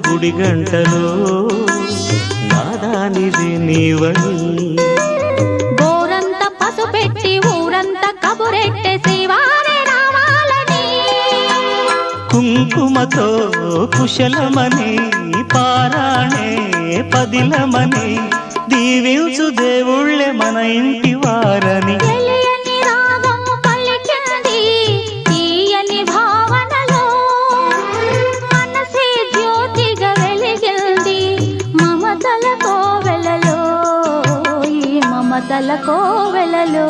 గుడి గంటలో నాదానిది నీవని గోరంత పసుపెట్టి ఊరంత కబురెట్టే శ్రీవారే రావాలని కుంకుమతో కుశలమని పారాణే పదిలమని దీవించు దేవుళ్ళే మన ఇంటి వారని తెలియని రాగం పలికింది తీయని భావనలో మనసే జ్యోతిగా వెలిగింది మమతల కోవెలలో ఈ మమతల కోవెలలో